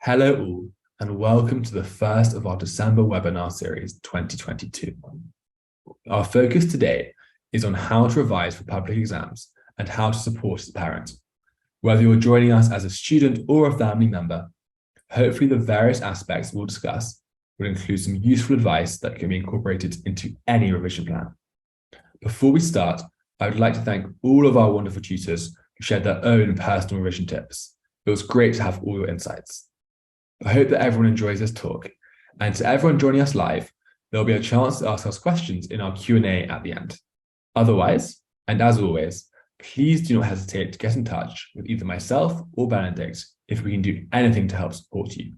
Hello all, and welcome to the first of our December webinar series 2022. Our focus today is on how to revise for public exams and how to support as a parent. Whether you're joining us as a student or a family member, hopefully the various aspects we'll discuss will include some useful advice that can be incorporated into any revision plan. Before we start, I would like to thank all of our wonderful tutors who shared their own personal revision tips. It was great to have all your insights. I hope that everyone enjoys this talk, and to everyone joining us live, there'll be a chance to ask us questions in our Q&A at the end. Otherwise, and as always, please do not hesitate to get in touch with either myself or Benedict if we can do anything to help support you,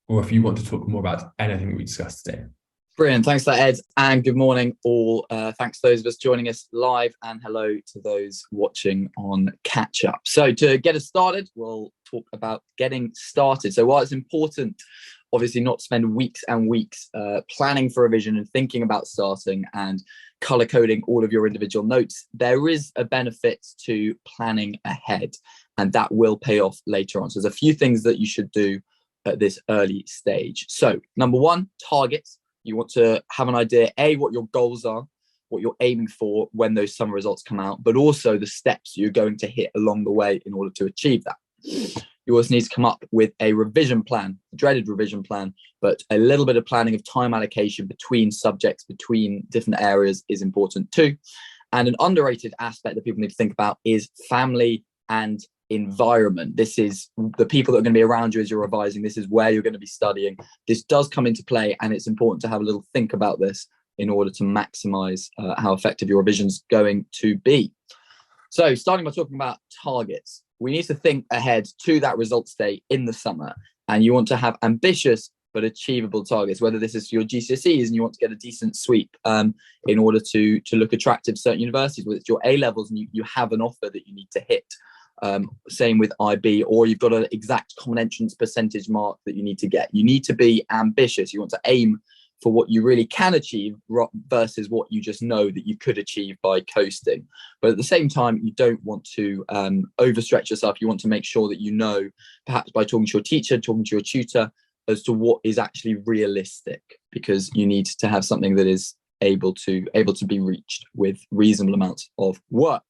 or if you want to talk more about anything we discussed today. Brilliant. Thanks for that, Ed, and good morning all. Thanks to those of us joining us live, and hello to those watching on catch up. So to get us started, we'll talk about getting started. So while it's important, obviously, not to spend weeks and weeks planning for revision and thinking about starting and color coding all of your individual notes, there is a benefit to planning ahead, and that will pay off later on. So there's a few things that you should do at this early stage. So number one, targets. You want to have an idea, A, what your goals are, what you're aiming for when those summer results come out, but also the steps you're going to hit along the way in order to achieve that. You also need to come up with a revision plan, dreaded revision plan, but a little bit of planning of time allocation between subjects, between different areas is important too. And an underrated aspect that people need to think about is family and environment. This is the people that are going to be around you as you're revising. This is where you're going to be studying. This does come into play, and it's important to have a little think about this in order to maximize how effective your revision is going to be. So starting by talking about targets, we need to think ahead to that results day in the summer, and you want to have ambitious but achievable targets, whether this is for your GCSEs and you want to get a decent sweep in order to look attractive to certain universities, whether it's your A-levels and you have an offer that you need to hit. Same with IB, or you've got an exact common entrance percentage mark that you need to get. You need to be ambitious. You want to aim for what you really can achieve versus what you just know that you could achieve by coasting. But at the same time, you don't want to overstretch yourself. You want to make sure that you know, perhaps by talking to your teacher, talking to your tutor, as to what is actually realistic, because you need to have something that is able to be reached with reasonable amounts of work.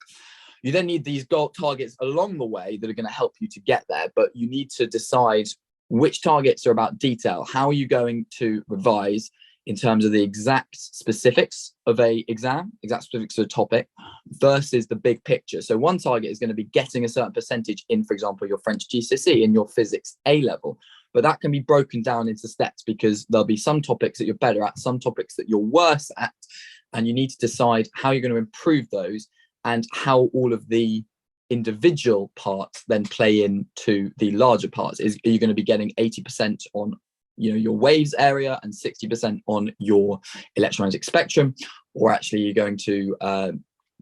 You then need these goal targets along the way that are going to help you to get there, but you need to decide which targets are about detail. How are you going to revise in terms of the exact specifics of a exam, exact specifics of a topic, versus the big picture? So one target is going to be getting a certain percentage in, for example, your French GCSE and your physics A level. But that can be broken down into steps, because there'll be some topics that you're better at, some topics that you're worse at, and you need to decide how you're going to improve those and how all of the individual parts then play into the larger parts. Are you going to be getting 80% on your waves area and 60% on your electromagnetic spectrum, or actually you're going to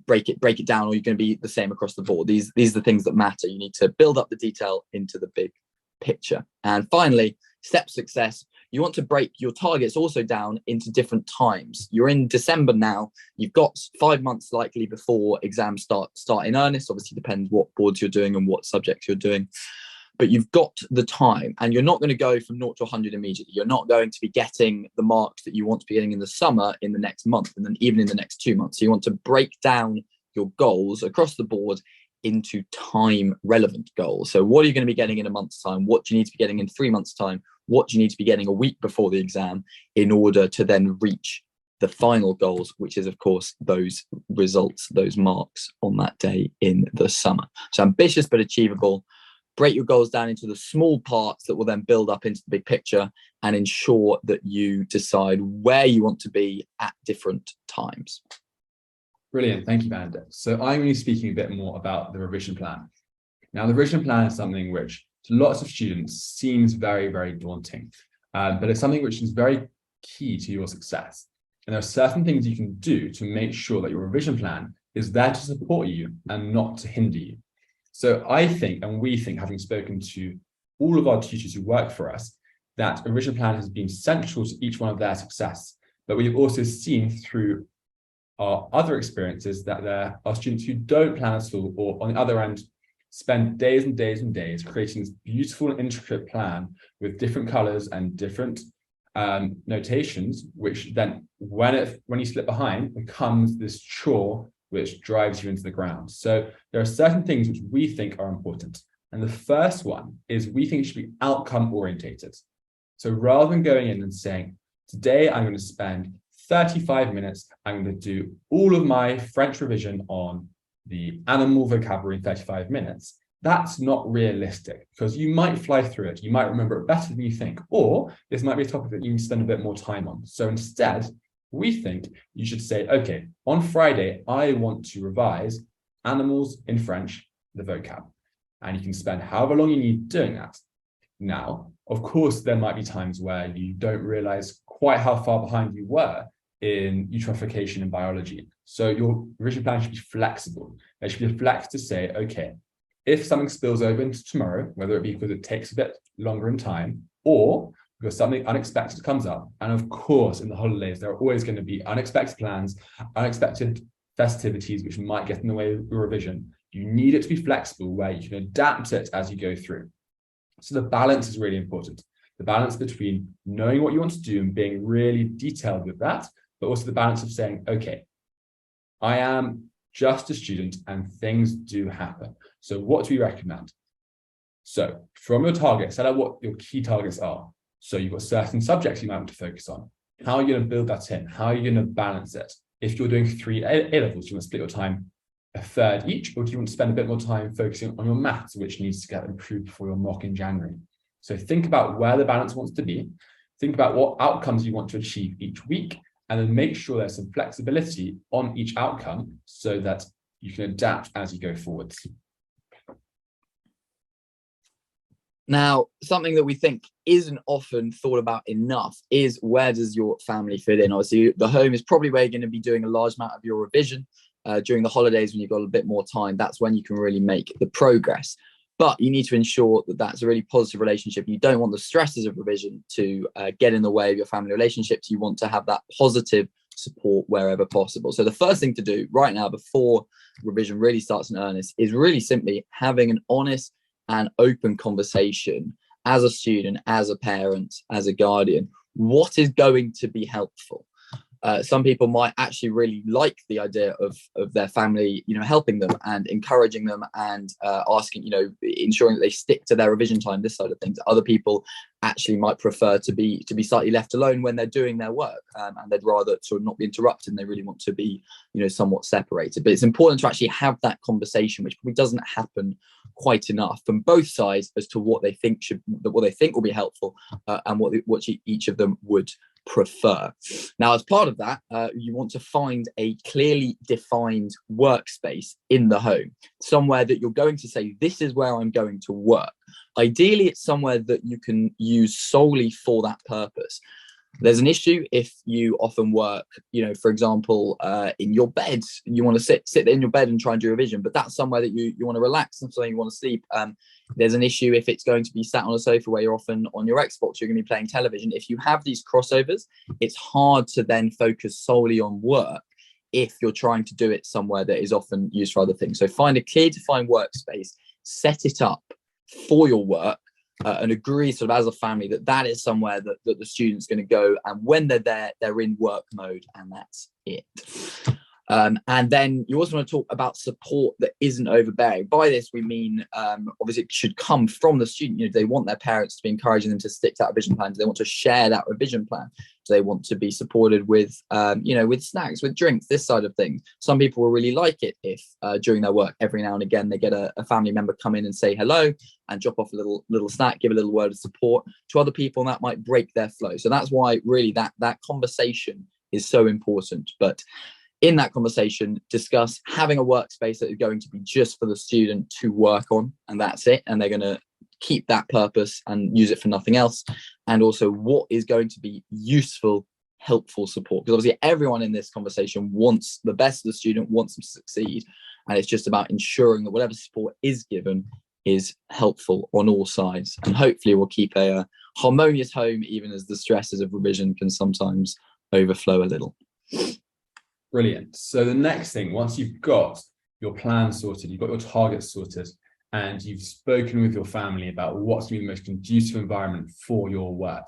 break it down, or you're going to be the same across the board? These are the things that matter. You need to build up the detail into the big picture. And finally, step success. You want to break your targets also down into different times. You're in December now. You've got 5 months likely before exams start in earnest. Obviously, depends what boards you're doing and what subjects you're doing. But you've got the time, and you're not going to go from 0 to 100 immediately. You're not going to be getting the marks that you want to be getting in the summer in the next month, and then even in the next 2 months. So you want to break down your goals across the board into time relevant goals. So what are you going to be getting in a month's time? What do you need to be getting in 3 months' time? What do you need to be getting a week before the exam in order to then reach the final goals, which is, of course, those results, those marks on that day in the summer. So ambitious but achievable. Break your goals down into the small parts that will then build up into the big picture, and ensure that you decide where you want to be at different times. Brilliant. Thank you, Benedict. So I'm going to be speaking a bit more about the revision plan. Now, the revision plan is something which to lots of students seems very, very daunting, but it's something which is very key to your success. And there are certain things you can do to make sure that your revision plan is there to support you and not to hinder you. So I think, and we think, having spoken to all of our tutors who work for us, that a revision plan has been central to each one of their success. But we've also seen through our other experiences that there are students who don't plan at all, or on the other end, spend days and days and days creating this beautiful and intricate plan with different colors and different notations, which then when you slip behind becomes this chore which drives you into the ground. So there are certain things which we think are important. And the first one is we think it should be outcome orientated. So rather than going in and saying, today I'm going to spend 35 minutes, I'm going to do all of my French revision on the animal vocabulary in 35 minutes. That's not realistic because you might fly through it. You might remember it better than you think, or this might be a topic that you need to spend a bit more time on. So instead, we think you should say, okay, on Friday, I want to revise animals in French, the vocab. And you can spend however long you need doing that. Now, of course, there might be times where you don't realize quite how far behind you were in eutrophication and biology. So your revision plan should be flexible. There should be a flex to say, okay, if something spills over into tomorrow, whether it be because it takes a bit longer in time or because something unexpected comes up, and of course, in the holidays, there are always going to be unexpected plans, unexpected festivities, which might get in the way of your revision. You need it to be flexible where you can adapt it as you go through. So the balance is really important. The balance between knowing what you want to do and being really detailed with that, but also the balance of saying, okay, I am just a student and things do happen. So what do we recommend? So from your target, set out what your key targets are. So you've got certain subjects you might want to focus on. How are you going to build that in? How are you going to balance it? If you're doing 3 A-levels, you want to split your time a third each, or do you want to spend a bit more time focusing on your maths, which needs to get improved before your mock in January? So think about where the balance wants to be. Think about what outcomes you want to achieve each week, and then make sure there's some flexibility on each outcome so that you can adapt as you go forward. Now, something that we think isn't often thought about enough is where does your family fit in? Obviously, the home is probably where you're going to be doing a large amount of your revision. During the holidays, when you've got a bit more time, that's when you can really make the progress. But you need to ensure that that's a really positive relationship. You don't want the stresses of revision to get in the way of your family relationships. You want to have that positive support wherever possible. So the first thing to do right now before revision really starts in earnest is really simply having an honest and open conversation as a student, as a parent, as a guardian. What is going to be helpful? Some people might actually really like the idea of their family, helping them and encouraging them and asking, ensuring that they stick to their revision time, this side of things. Other people actually might prefer to be slightly left alone when they're doing their work, and they'd rather sort of not be interrupted, and they really want to be, somewhat separated. But it's important to actually have that conversation, which probably doesn't happen quite enough from both sides, as to what they think will be helpful, and what each of them would prefer. Now, as part of that, you want to find a clearly defined workspace in the home, somewhere that you're going to say, this is where I'm going to work. Ideally, it's somewhere that you can use solely for that purpose. There's an issue if you often work, for example, in your bed. You want to sit in your bed and try and do revision, but that's somewhere that you want to relax and something you want to sleep. There's an issue if it's going to be sat on a sofa where you're often on your Xbox, you're going to be playing television. If you have these crossovers, it's hard to then focus solely on work if you're trying to do it somewhere that is often used for other things. So find a clear defined workspace, set it up for your work, and agree sort of as a family that is somewhere that the student's going to go, and when they're there, they're in work mode, and that's it. And then you also want to talk about support that isn't overbearing. By this, we mean, obviously, it should come from the student. They want their parents to be encouraging them to stick to that revision plan. Do they want to share that revision plan? Do they want to be supported with, with snacks, with drinks, this side of things? Some people will really like it if during their work, every now and again, they get a family member come in and say hello and drop off a little snack, give a little word of support. To other people, that might break their flow. So that's why really that conversation is so important. But in that conversation, discuss having a workspace that is going to be just for the student to work on, and that's it. And they're going to keep that purpose and use it for nothing else. And also what is going to be useful, helpful support. Because obviously everyone in this conversation wants the best of the student, wants them to succeed. And it's just about ensuring that whatever support is given is helpful on all sides. And hopefully we'll keep a harmonious home, even as the stresses of revision can sometimes overflow a little. Brilliant. So the next thing, once you've got your plan sorted, you've got your targets sorted, and you've spoken with your family about what's going to be the most conducive environment for your work.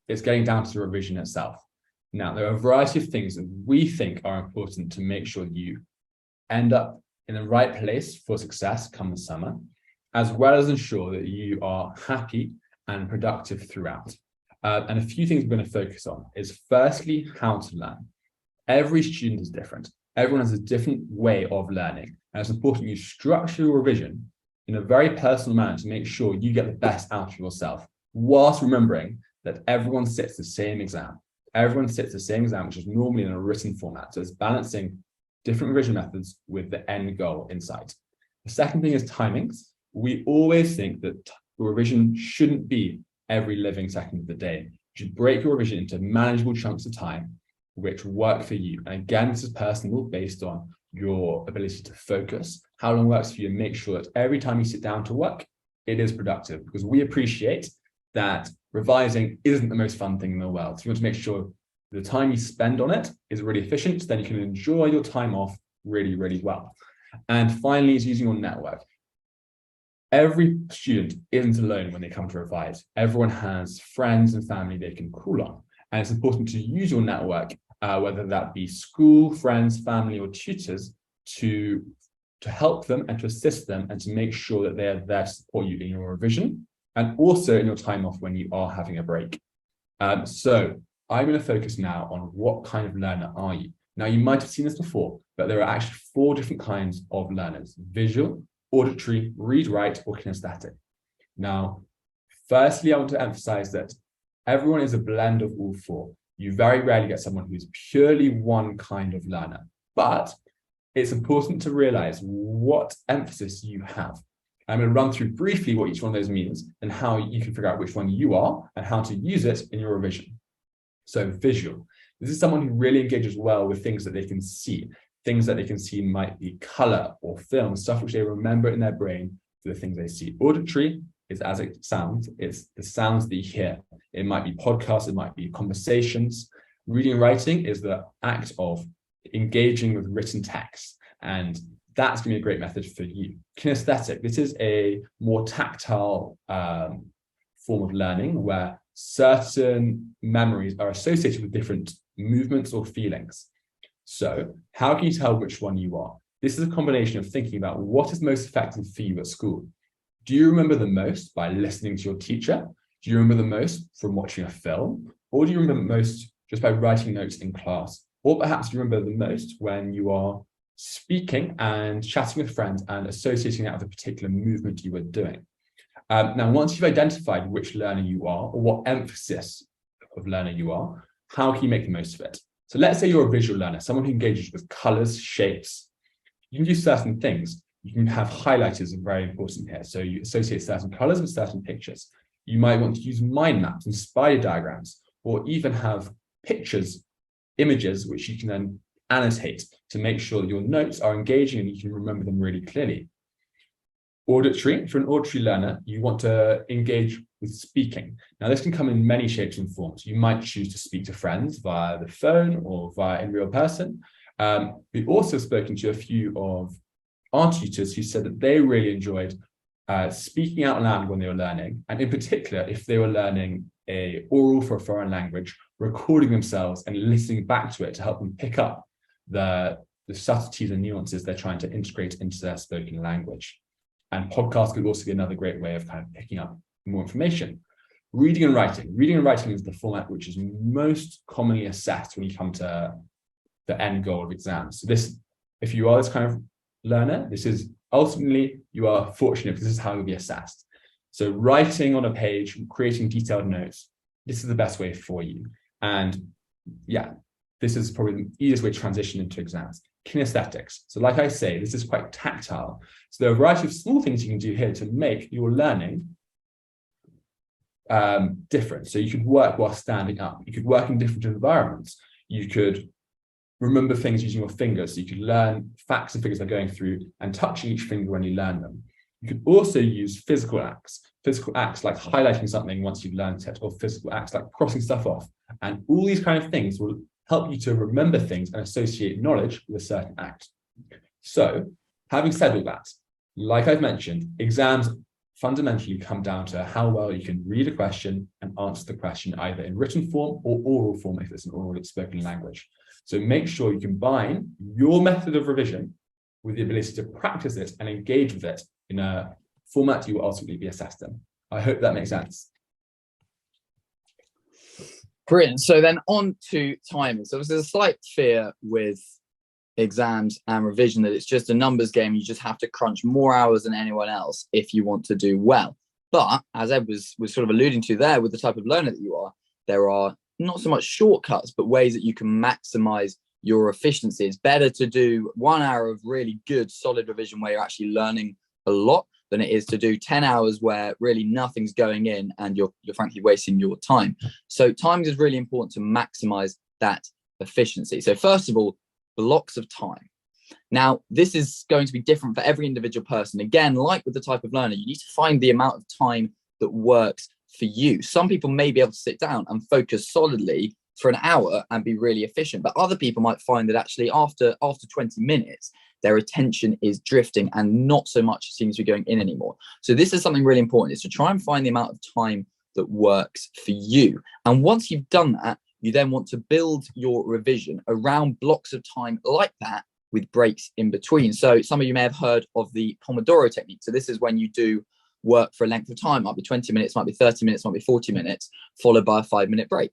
It's getting down to the revision itself. Now, there are a variety of things that we think are important to make sure you end up in the right place for success come the summer, as well as ensure that you are happy and productive throughout. And a few things we're going to focus on is firstly, how to learn. Every student is different. Everyone has a different way of learning. And it's important you structure your revision in a very personal manner to make sure you get the best out of yourself, whilst remembering that everyone sits the same exam. Everyone sits the same exam, which is normally in a written format. So it's balancing different revision methods with the end goal in sight. The second thing is timings. We always think that your revision shouldn't be every living second of the day. You should break your revision into manageable chunks of time which work for you. And again, this is personal based on your ability to focus, how long works for you, and make sure that every time you sit down to work, it is productive, because we appreciate that revising isn't the most fun thing in the world. So you want to make sure the time you spend on it is really efficient, so then you can enjoy your time off really, really well. And finally, is using your network. Every student isn't alone when they come to revise. Everyone has friends and family they can call on. And it's important to use your network, whether that be school, friends, family, or tutors, to help them and to assist them and to make sure that they are there to support you in your revision and also in your time off when you are having a break. So I'm going to focus now on what kind of learner are you. Now, you might have seen this before, but there are actually 4 different kinds of learners: visual, auditory, read, write, or kinesthetic. Now, firstly, I want to emphasize that everyone is a blend of all 4. You very rarely get someone who's purely one kind of learner, but it's important to realize what emphasis you have. I'm going to run through briefly what each one of those means and how you can figure out which one you are and how to use it in your revision. So visual. This is someone who really engages well with things that they can see. Things that they can see might be color or film, stuff which they remember in their brain for the things they see. Auditory is as it sounds. It's the sounds that you hear. It might be podcasts, it might be conversations. Reading and writing is the act of engaging with written text, and that's going to be a great method for you. Kinesthetic, this is a more tactile form of learning where certain memories are associated with different movements or feelings. So how can you tell which one you are? This is a combination of thinking about what is most effective for you at school. Do you remember the most by listening to your teacher? Do you remember the most from watching a film? Or do you remember the most just by writing notes in class? Or perhaps you remember the most when you are speaking and chatting with friends and associating that with a particular movement you were doing. Now, once you've identified which learner you are or what emphasis of learner you are, how can you make the most of it? So let's say you're a visual learner, someone who engages with colors, shapes. You can do certain things. You can have highlighters are very important here. So you associate certain colors with certain pictures. You might want to use mind maps and spider diagrams, or even have pictures, images, which you can then annotate to make sure that your notes are engaging and you can remember them really clearly. Auditory, if you're an auditory learner, you want to engage with speaking. Now, this can come in many shapes and forms. You might choose to speak to friends via the phone or via in real person. We've also spoken to a few of our tutors who said that they really enjoyed speaking out loud when they were learning, and in particular, if they were learning a oral for a foreign language, recording themselves and listening back to it to help them pick up the subtleties and nuances they're trying to integrate into their spoken language. And podcasts could also be another great way of kind of picking up more information. Reading and writing. Reading and writing is the format which is most commonly assessed when you come to the end goal of exams. So this, if you are this kind of learner, this is ultimately, you are fortunate because this is how you'll be assessed. So writing on a page, creating detailed notes, this is the best way for you. And yeah, this is probably the easiest way to transition into exams. Kinesthetics. So like I say, this is quite tactile. So there are a variety of small things you can do here to make your learning different. So you could work while standing up. You could work in different environments. You could remember things using your fingers. So you could learn facts and figures by going through and touching each finger when you learn them. You could also use physical acts like highlighting something once you've learned it, or physical acts like crossing stuff off. And all these kind of things will help you to remember things and associate knowledge with a certain act. So, having said all that, Like I've mentioned, exams fundamentally come down to how well you can read a question and answer the question either in written form or oral form if it's an oral spoken language. So make sure you combine your method of revision with the ability to practice it and engage with it in a format you will ultimately be assessed in. I hope that makes sense. Brilliant. So then on to timing. So there's a slight fear with exams and revision that it's just a numbers game. You just have to crunch more hours than anyone else if you want to do well. But as Ed was sort of alluding to there, with the type of learner that you are, there are not so much shortcuts, but ways that you can maximize your efficiency. It's better to do 1 hour of really good, solid revision where you're actually learning a lot than it is to do 10 hours where really nothing's going in and you're frankly wasting your time. So timing is really important to maximize that efficiency. So first of all, blocks of time. Now, this is going to be different for every individual person. Again, like with the type of learner, you need to find the amount of time that works for you. Some people may be able to sit down and focus solidly for an hour and be really efficient, but other people might find that actually after 20 minutes, their attention is drifting and not so much seems to be going in anymore. So this is something really important, is to try and find the amount of time that works for you. And once you've done that, you then want to build your revision around blocks of time like that with breaks in between. So some of you may have heard of the Pomodoro technique. So this is when you do work for a length of time, might be 20 minutes, might be 30 minutes, might be 40 minutes, followed by a 5-minute break,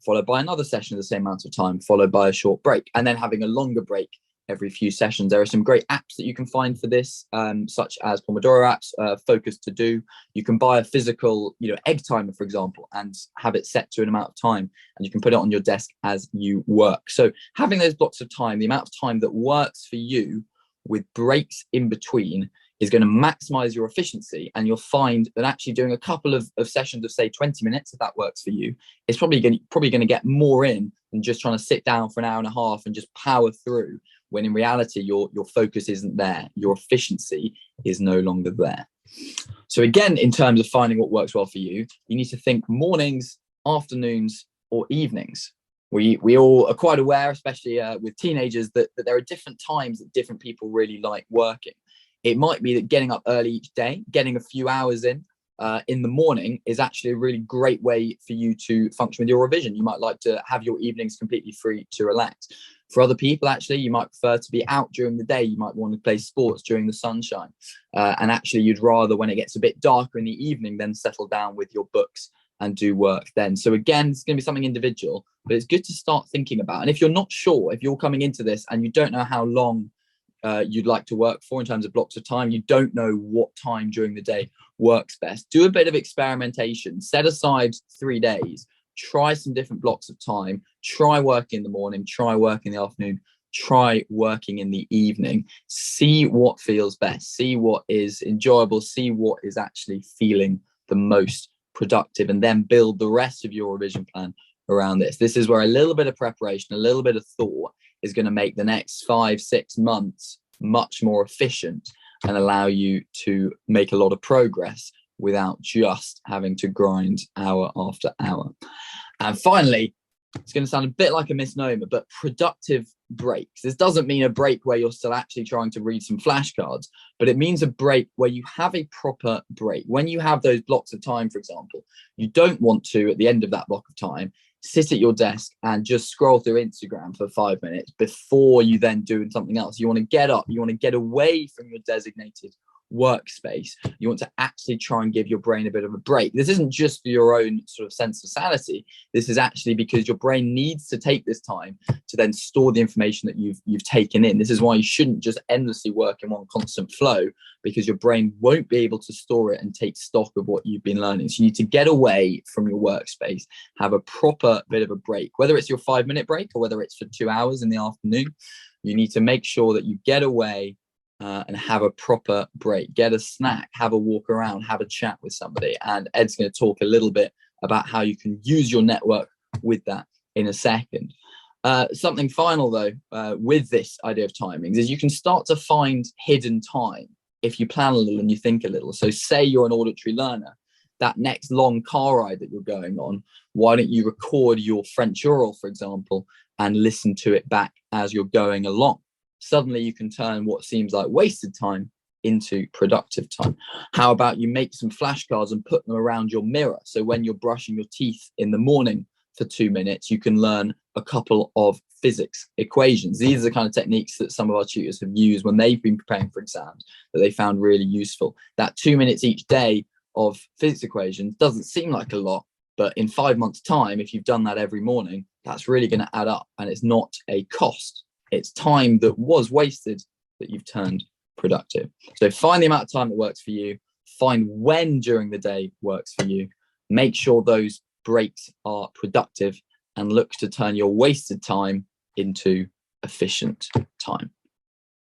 followed by another session of the same amount of time, followed by a short break, and then having a longer break every few sessions. There are some great apps that you can find for this, such as Pomodoro apps, Focus To Do. You can buy a physical, egg timer, for example, and have it set to an amount of time, and you can put it on your desk as you work. So having those blocks of time, the amount of time that works for you with breaks in between, is going to maximize your efficiency. And you'll find that actually doing a couple of sessions of say 20 minutes, if that works for you, is probably going to get more in than just trying to sit down for an hour and a half and just power through, when in reality your focus isn't there, your efficiency is no longer there. So again, in terms of finding what works well for you, you need to think mornings, afternoons, or evenings. We all are quite aware, especially with teenagers, that there are different times that different people really like working. It might be that getting up early each day, getting a few hours in the morning, is actually a really great way for you to function with your revision. You might like to have your evenings completely free to relax. For other people, actually, you might prefer to be out during the day. You might want to play sports during the sunshine. And actually, you'd rather, when it gets a bit darker in the evening, then settle down with your books and do work then. So again, it's going to be something individual, but it's good to start thinking about. And if you're not sure, if you're coming into this and you don't know how long you'd like to work for in terms of blocks of time, you don't know what time during the day works best, do a bit of experimentation. Set aside 3 days, try some different blocks of time, try working in the morning, try working in the afternoon, try working in the evening, see what feels best, see what is enjoyable, see what is actually feeling the most productive, and then build the rest of your revision plan around this. This is where a little bit of preparation, a little bit of thought is going to make the next 5-6 months much more efficient and allow you to make a lot of progress without just having to grind hour after hour. And finally, it's going to sound a bit like a misnomer, but productive breaks. This doesn't mean a break where you're still actually trying to read some flashcards, but it means a break where you have a proper break. When you have those blocks of time, for example, you don't want to, at the end of that block of time, sit at your desk and just scroll through Instagram for 5 minutes before you then do something else. You want to get up, you want to get away from your designated workspace. You want to actually try and give your brain a bit of a break. This isn't just for your own sort of sense of sanity. This is actually because your brain needs to take this time to then store the information that you've taken in. This is why you shouldn't just endlessly work in one constant flow, because your brain won't be able to store it and take stock of what you've been learning. So you need to get away from your workspace, have a proper bit of a break, whether it's your 5-minute break or whether it's for 2 hours in the afternoon. You need to make sure that you get away and have a proper break, get a snack, have a walk around, have a chat with somebody. And Ed's going to talk a little bit about how you can use your network with that in a second. Something final though, with this idea of timings, is you can start to find hidden time if you plan a little and you think a little. So say you're an auditory learner, that next long car ride that you're going on, why don't you record your French oral, for example, and listen to it back as you're going along? Suddenly you can turn what seems like wasted time into productive time? How about you make some flashcards and put them around your mirror? So when you're brushing your teeth in the morning for 2 minutes, you can learn a couple of physics equations. These are the kind of techniques that some of our tutors have used when they've been preparing for exams that they found really useful. That 2 minutes each day of physics equations doesn't seem like a lot, but in 5 months' time, if you've done that every morning, that's really going to add up, and it's not a cost. It's time that was wasted that you've turned productive. So find the amount of time that works for you, find when during the day works for you, make sure those breaks are productive, and look to turn your wasted time into efficient time.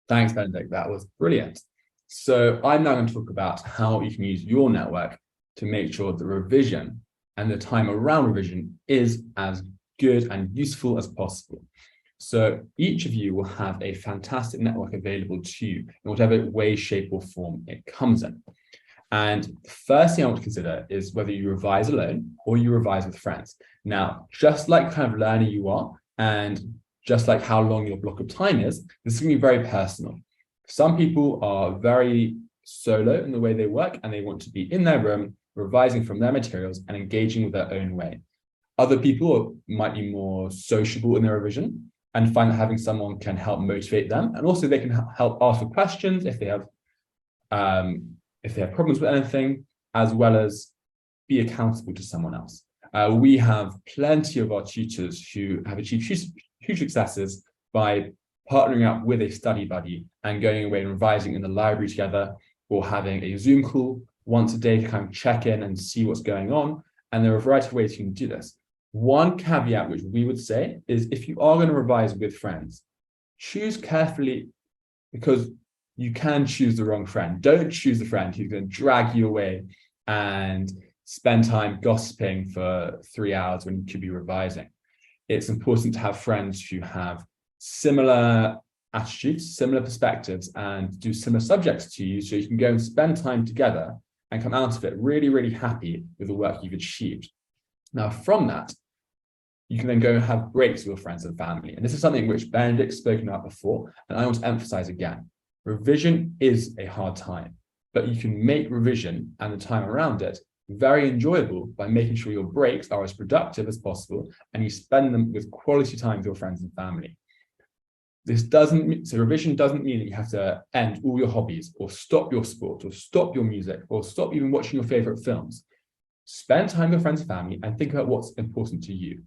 Thanks, Benedict. That was brilliant. So I'm now going to talk about how you can use your network to make sure the revision and the time around revision is as good and useful as possible. So each of you will have a fantastic network available to you in whatever way, shape, or form it comes in. And the first thing I want to consider is whether you revise alone or you revise with friends. Now, just like kind of learner you are, and just like how long your block of time is, this is going to be very personal. Some people are very solo in the way they work, and they want to be in their room, revising from their materials and engaging with their own way. Other people might be more sociable in their revision and find that having someone can help motivate them. And also they can help ask for questions if they have problems with anything, as well as be accountable to someone else. We have plenty of our tutors who have achieved huge successes by partnering up with a study buddy and going away and revising in the library together, or having a Zoom call once a day to kind of check in and see what's going on. And there are a variety of ways you can do this. One caveat which we would say is, if you are going to revise with friends, choose carefully, because you can choose the wrong friend. Don't choose the friend who's going to drag you away and spend time gossiping for 3 hours when you could be revising. It's important to have friends who have similar attitudes, similar perspectives, and do similar subjects to you, so you can go and spend time together and come out of it really, really happy with the work you've achieved. Now, from that, you can then go and have breaks with your friends and family. And this is something which Benedict's spoken about before, and I want to emphasize again. Revision is a hard time, but you can make revision and the time around it very enjoyable by making sure your breaks are as productive as possible and you spend them with quality time with your friends and family. So revision doesn't mean that you have to end all your hobbies, or stop your sport, or stop your music, or stop even watching your favorite films. Spend time with your friends and family and think about what's important to you.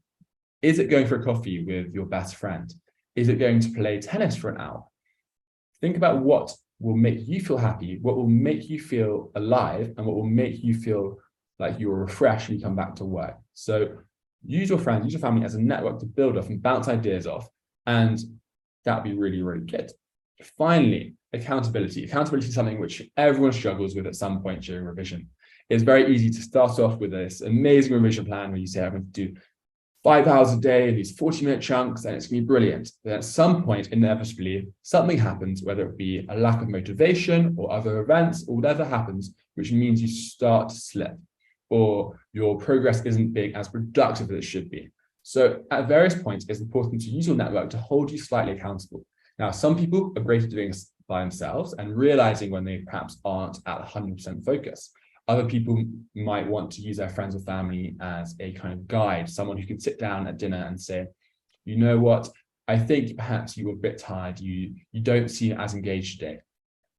Is it going for a coffee with your best friend? Is it going to play tennis for an hour? Think about what will make you feel happy, what will make you feel alive, and what will make you feel like you're refreshed when you come back to work. So use your friends, use your family as a network to build off and bounce ideas off, and that'd be really, really good. Finally, accountability. Accountability is something which everyone struggles with at some point during revision. It's very easy to start off with this amazing revision plan where you say, I'm going to do 5 hours a day in these 40-minute chunks, and it's going to be brilliant. But at some point, inevitably, something happens, whether it be a lack of motivation or other events or whatever happens, which means you start to slip, or your progress isn't being as productive as it should be. So at various points, it's important to use your network to hold you slightly accountable. Now, some people are great at doing this by themselves and realizing when they perhaps aren't at 100% focus. Other people might want to use their friends or family as a kind of guide, someone who can sit down at dinner and say, you know what, I think perhaps you were a bit tired, you don't seem as engaged today.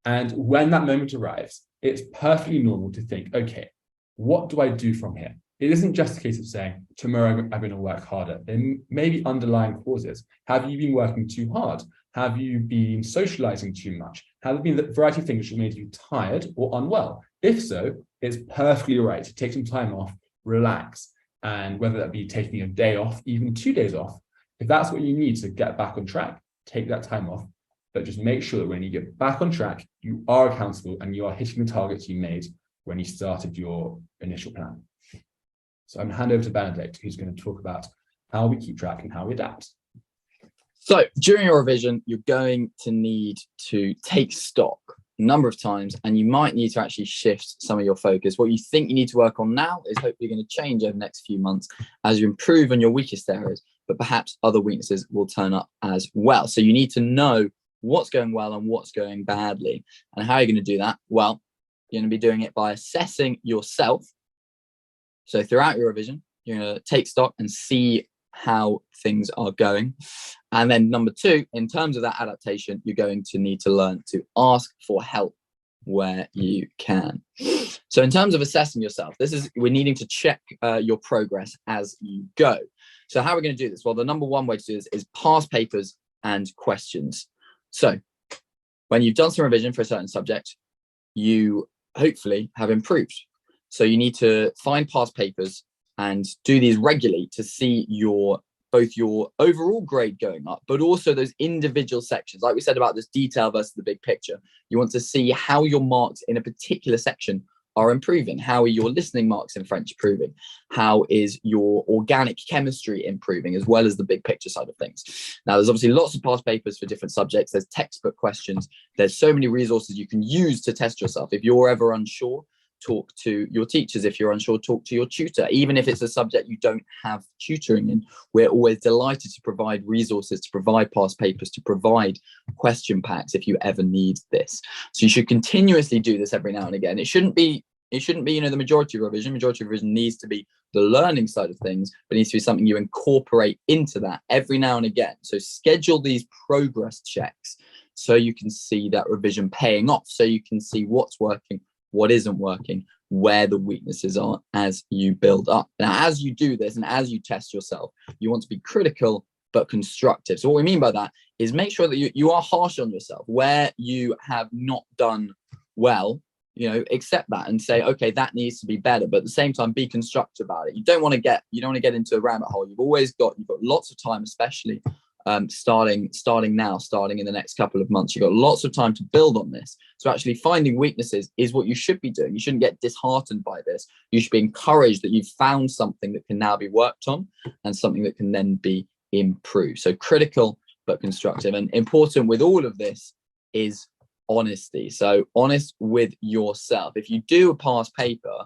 And when that moment arrives, it's perfectly normal to think, okay, what do I do from here? It isn't just a case of saying, tomorrow I'm going to work harder. There may be underlying causes. Have you been working too hard? Have you been socializing too much? Have there been a variety of things which have made you tired or unwell? If so, it's perfectly all right to take some time off, relax, and whether that be taking a day off, even 2 days off, if that's what you need to get back on track, take that time off. But just make sure that when you get back on track, you are accountable and you are hitting the targets you made when you started your initial plan. So I'm going to hand over to Benedict, who's going to talk about how we keep track and how we adapt. So during your revision, you're going to need to take stock a number of times, and you might need to actually shift some of your focus. What you think you need to work on now is hopefully going to change over the next few months as you improve on your weakest areas, but perhaps other weaknesses will turn up as well. So you need to know what's going well and what's going badly. And how are you going to do that? Well, you're going to be doing it by assessing yourself. So throughout your revision, you're going to take stock and see how things are going. And then number two, in terms of that adaptation, you're going to need to learn to ask for help where you can. So in terms of assessing yourself, we're needing to check your progress as you go. So how are we going to do this? Well, the number one way to do this is past papers and questions. So when you've done some revision for a certain subject, you hopefully have improved. So you need to find past papers and do these regularly to see both your overall grade going up, but also those individual sections. Like we said about this detail versus the big picture, you want to see how your marks in a particular section are improving. How are your listening marks in French improving? How is your organic chemistry improving, as well as the big picture side of things? Now, there's obviously lots of past papers for different subjects. There's textbook questions. There's so many resources you can use to test yourself. If you're ever unsure, talk to your teachers. If you're unsure, talk to your tutor. Even if it's a subject you don't have tutoring in, we're always delighted to provide resources, to provide past papers, to provide question packs if you ever need this. So you should continuously do this every now and again. It shouldn't be the majority of revision. Majority of revision needs to be the learning side of things, but it needs to be something you incorporate into that every now and again. So schedule these progress checks so you can see that revision paying off, so you can see what's working, what isn't working, where the weaknesses are as you build up. Now, as you do this and as you test yourself, you want to be critical but constructive. So what we mean by that is make sure that you are harsh on yourself. Where you have not done well, accept that and say, okay, that needs to be better. But at the same time, be constructive about it. You don't want to get into a rabbit hole. You've got lots of time, especially starting in the next couple of months. You've got lots of time to build on this. So actually finding weaknesses is what you should be doing. You shouldn't get disheartened by this. You should be encouraged that you've found something that can now be worked on and something that can then be improved. So critical but constructive. And important with all of this is honesty. So honest with yourself. If you do a past paper,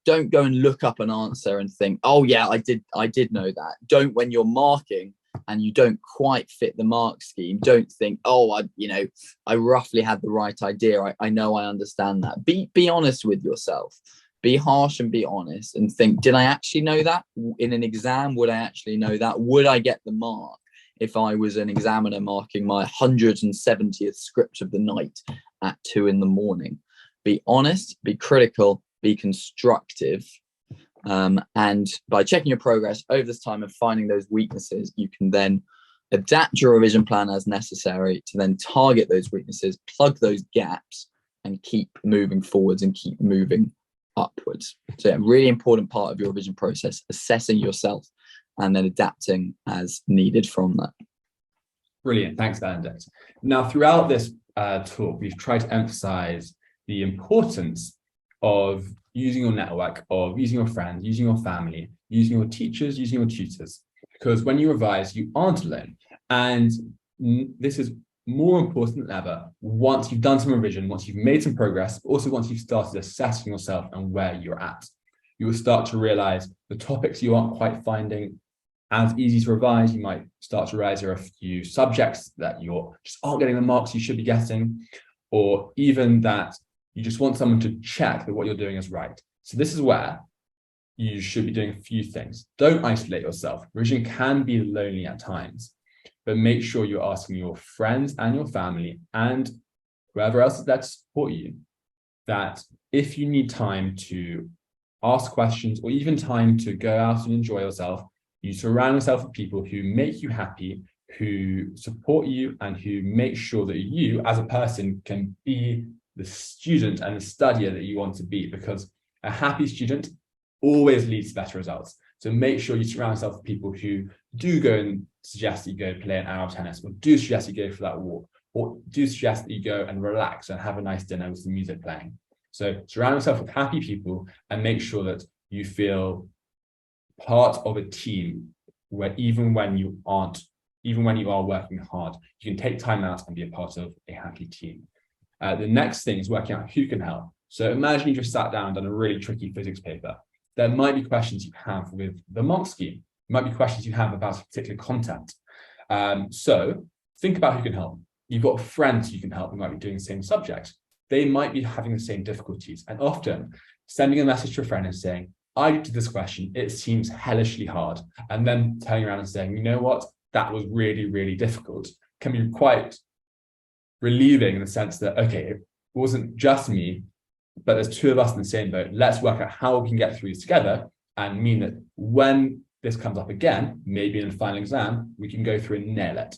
don't go and look up an answer and think, oh yeah, I did know that. Don't, when you're marking and you don't quite fit the mark scheme, don't think, oh, I roughly had the right idea. I know, I understand that. Be honest with yourself. Be harsh and be honest and think, did I actually know that? In an exam, would I actually know that? Would I get the mark if I was an examiner marking my 170th script of the night at 2 a.m? Be honest, be critical, be constructive. And by checking your progress over this time and finding those weaknesses, you can then adapt your revision plan as necessary to then target those weaknesses, plug those gaps, and keep moving forwards and keep moving upwards. So a really important part of your revision process, assessing yourself and then adapting as needed from that. Brilliant. Thanks, Benedict. Now, throughout this talk, we've tried to emphasize the importance of using your network, of using your friends, using your family, using your teachers, using your tutors. Because when you revise, you aren't alone. And this is more important than ever once you've done some revision, once you've made some progress, but also once you've started assessing yourself and where you're at. You will start to realize the topics you aren't quite finding as easy to revise. You might start to realize there are a few subjects that you're just aren't getting the marks you should be getting, or even that you just want someone to check that what you're doing is right. So this is where you should be doing a few things. Don't isolate yourself. Revision can be lonely at times, but make sure you're asking your friends and your family and whoever else is there to support you, that if you need time to ask questions or even time to go out and enjoy yourself, you surround yourself with people who make you happy, who support you, and who make sure that you as a person can be the student and the studier that you want to be, because a happy student always leads to better results. So make sure you surround yourself with people who do go and suggest that you go play an hour of tennis, or do suggest you go for that walk, or do suggest that you go and relax and have a nice dinner with some music playing. So surround yourself with happy people and make sure that you feel part of a team where even when you are working hard, you can take time out and be a part of a happy team. The next thing is working out who can help. So imagine you just sat down and done a really tricky physics paper. There might be questions you have with the mark scheme. There might be questions you have about a particular content. So think about who can help. You've got friends you can help who might be doing the same subject. They might be having the same difficulties. And often sending a message to a friend and saying, I did this question, it seems hellishly hard. And then turning around and saying, you know what, that was really, really difficult, can be quite relieving in the sense that, okay, it wasn't just me, but there's two of us in the same boat. Let's work out how we can get through this together and mean that when this comes up again, maybe in the final exam, we can go through and nail it.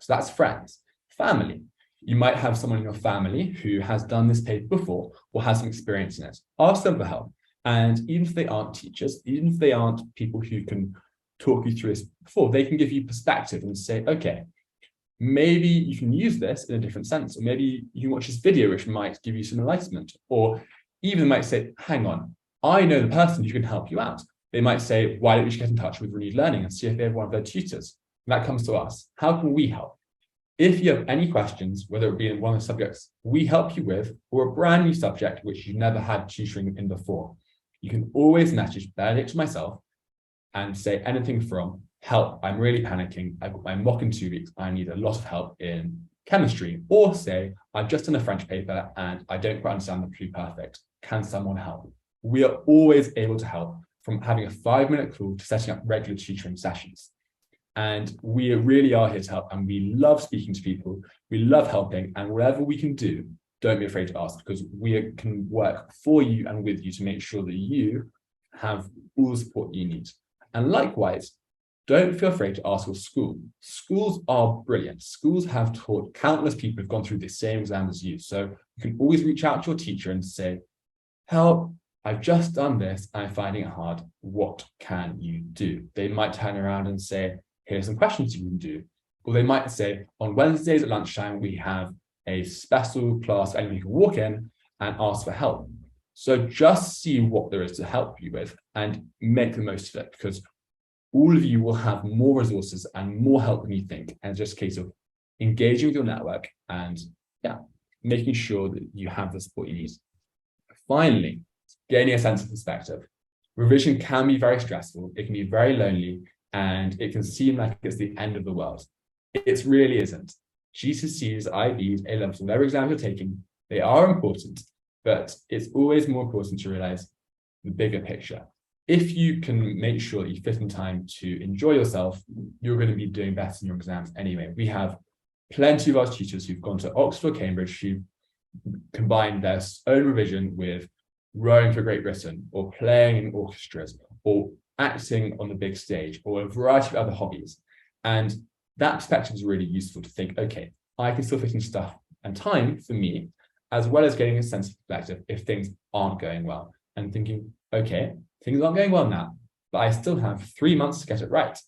So that's friends. Family. You might have someone in your family who has done this paper before or has some experience in it. Ask them for help. And even if they aren't teachers, even if they aren't people who can talk you through this before, they can give you perspective and say, okay, maybe you can use this in a different sense, or maybe you can watch this video which might give you some enlightenment, or even might say, hang on, I know the person who can help you out. They might say, why don't you get in touch with Renewed Learning and see if they have one of their tutors? And that comes to us. How can we help? If you have any questions, whether it be in one of the subjects we help you with, or a brand new subject which you've never had tutoring in before, you can always message Benedict to myself and say anything from, help, I'm really panicking, I've got my mock in 2 weeks, I need a lot of help in chemistry, or say, I've just done a French paper and I don't quite understand the pluperfect. Can someone help? We are always able to help, from having a 5-minute call to setting up regular tutoring sessions. And we really are here to help, and we love speaking to people, we love helping, and whatever we can do, don't be afraid to ask, because we can work for you and with you to make sure that you have all the support you need. And likewise, don't feel afraid to ask your school. Schools are brilliant. Schools have taught countless people who've gone through the same exam as you. So you can always reach out to your teacher and say, help, I've just done this, I'm finding it hard. What can you do? They might turn around and say, here's some questions you can do. Or they might say, on Wednesdays at lunchtime, we have a special class, anyone can walk in and ask for help. So just see what there is to help you with and make the most of it, because all of you will have more resources and more help than you think. And it's just a case of engaging with your network and making sure that you have the support you need. Finally, gaining a sense of perspective. Revision can be very stressful. It can be very lonely, and it can seem like it's the end of the world. It really isn't. GCSEs, IBs, A-levels, whatever exams you're taking, they are important, but it's always more important to realize the bigger picture. If you can make sure that you fit in time to enjoy yourself, you're going to be doing better in your exams anyway. We have plenty of our tutors who've gone to Oxford or Cambridge who combined their own revision with rowing for Great Britain, or playing in orchestras, or acting on the big stage, or a variety of other hobbies. And that perspective is really useful to think, okay, I can still fit in stuff and time for me, as well as getting a sense of perspective if things aren't going well, and thinking, okay, things aren't going well now, but I still have 3 months to get it right.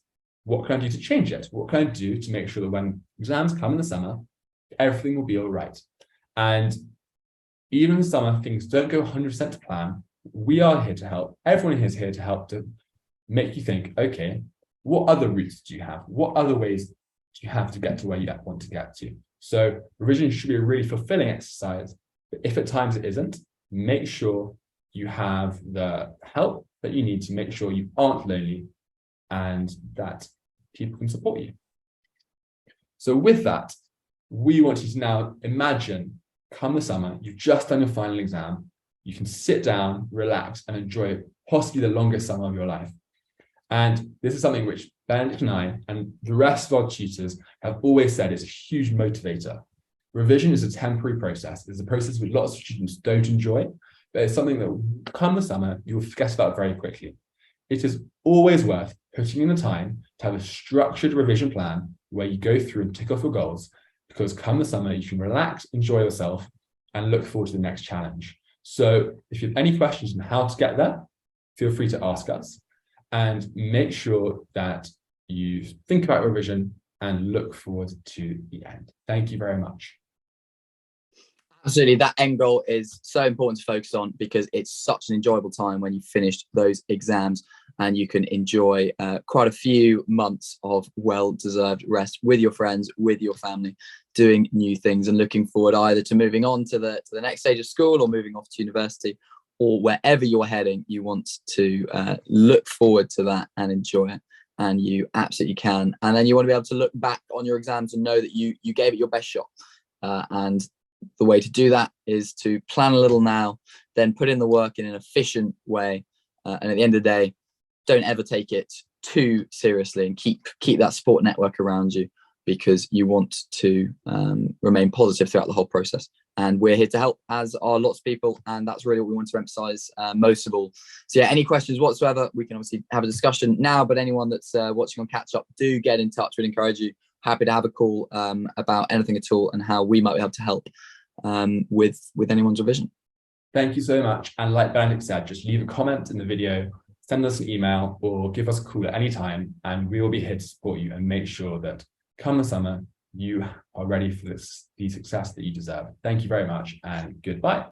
What can I do to change it? What can I do to make sure that when exams come in the summer, everything will be all right? And even in the summer, things don't go 100% to plan. We are here to help. Everyone here is here to help, to make you think, okay, what other routes do you have? What other ways do you have to get to where you want to get to? So revision should be a really fulfilling exercise, but if at times it isn't, make sure you have the help that you need to make sure you aren't lonely and that people can support you. So with that, we want you to now imagine, come the summer, you've just done your final exam, you can sit down, relax, and enjoy possibly the longest summer of your life. And this is something which Benedict and I and the rest of our tutors have always said is a huge motivator. Revision is a temporary process. It's a process which lots of students don't enjoy, but it's something that come the summer, you'll forget about very quickly. It is always worth putting in the time to have a structured revision plan where you go through and tick off your goals, because come the summer, you can relax, enjoy yourself, and look forward to the next challenge. So if you have any questions on how to get there, feel free to ask us, and make sure that you think about revision and look forward to the end. Thank you very much. Absolutely, that end goal is so important to focus on, because it's such an enjoyable time when you finish those exams and you can enjoy quite a few months of well-deserved rest with your friends, with your family, doing new things and looking forward either to moving on to the next stage of school or moving off to university, or wherever you're heading, you want to look forward to that and enjoy it. and you absolutely can. And then you want to be able to look back on your exams and know that you gave it your best shot. And the way to do that is to plan a little now, then put in the work in an efficient way. And at the end of the day, don't ever take it too seriously, and keep that support network around you, because you want to remain positive throughout the whole process. And we're here to help, as are lots of people, and that's really what we want to emphasize most of all. So yeah, any questions whatsoever, we can obviously have a discussion now, but anyone that's watching on Catch Up, do get in touch. We'd encourage you. Happy to have a call about anything at all and how we might be able to help with anyone's revision. Thank you so much. And like Benedict said, just leave a comment in the video, send us an email, or give us a call at any time, and we will be here to support you and make sure that come the summer, you are ready for the success that you deserve. Thank you very much, and goodbye.